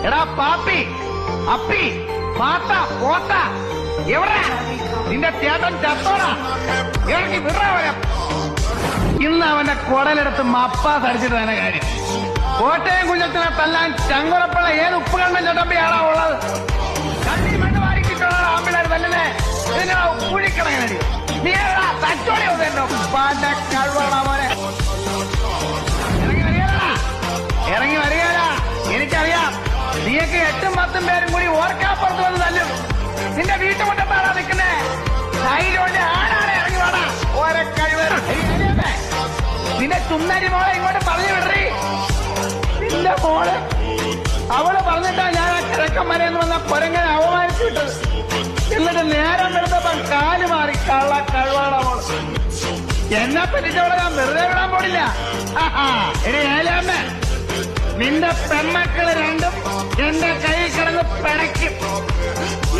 എടാ പാപ്പി അപ്പി പാത്ത പോത്ത എവിടെ നിന്റെ ചേട്ടൻ ചത്തോടാ ഇറങ്ങി വിടാവരം. ഇന്ന് അവന്റെ കുടലെടുത്ത് മപ്പാസ് അടിച്ചിട്ട് തന്നെ കാര്യം. കോട്ടയം കുഞ്ഞത്തിനെ തല്ലാൻ ചങ്കുറപ്പുള്ള ഏത് ഉപ്പുകണ്ണൻ ചട്ടമ്പിയാണോ ഉള്ളത്? കണ്ണി മണ്ണ് വാരിക്കിട്ടുള്ള ആമ്പിളർ തല്ലുന്നേ ഇതിനാ ഉപ്പുഴിക്കണങ്ങനടി. നീ എവിടാ തച്ചോടി വന്നോ പാട്ട കഴിവാണോ മോനെ? ഇറങ്ങി വരികയാ. എനിക്കറിയാം നീയൊക്കെ 8ഉം 10ഉം പേരും കൂടി ഓർക്കാപ്പുറത്ത് വന്ന് തല്ലും. നിന്റെ വീട്ടുമുറ്റത്താണോ നിൽക്കുന്നേ? ധൈര്യമുണ്ട് ആരാണ് ഇറങ്ങി വേണ ഓരോ കഴിവ്. നിന്റെ ചുന്നരി മോളെ ഇങ്ങോട്ട് പറഞ്ഞു വിടറി. നിന്റെ മോള് അവള് പറഞ്ഞിട്ടാ ഞാൻ ആ കിഴക്കന്മാരെന്ന് വന്ന പൊരങ്ങനെ അവമാനിച്ചു വിട്ടത്. എന്നിട്ട് നേരം എടുത്തപ്പോ കാല് മാറി കള്ള കഴിവാണോ മോള്. എന്നെ പറ്റിച്ചവളെ ഞാൻ വെറുതെ വിടാൻ പോടില്ല. എടി ഏലാമ്മ, നിന്റെ പെമ്മക്കള് രണ്ടും എന്റെ കൈ കിടന്ന് പിടയ്ക്കും.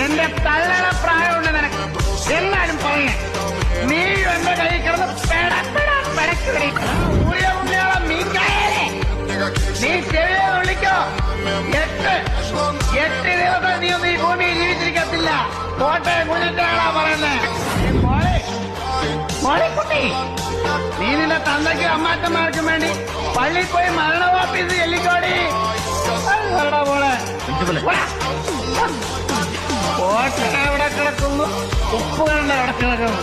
എന്റെ തള്ളട പ്രായമുണ്ട് നിനക്ക്. എന്നാലും പറയാ നീയും എന്റെ കൈ കിടന്ന് പിടയ്ക്കും. നീ ചെവിയെ വിളിക്കോ. 8 ദിവസം നീ ഒന്നും ഈ ഭൂമിയിൽ ജീവിച്ചിരിക്കത്തില്ല. കോട്ടയം കുഞ്ഞിട്ടാണാ പറയുന്നത്. മോളിക്കുട്ടി, നീ നിന്റെ തന്തയ്ക്കും അമ്മാറ്റന്മാർക്കും വേണ്ടി പള്ളിയിൽ പോയി മരണവാപ്പീസ് ചെല്ലിക്കോടി. മോളെ കോട്ട എവിടെ കിടക്കുന്നു? ഉപ്പ് കണ്ട എവിടെ കിടക്കുന്നു?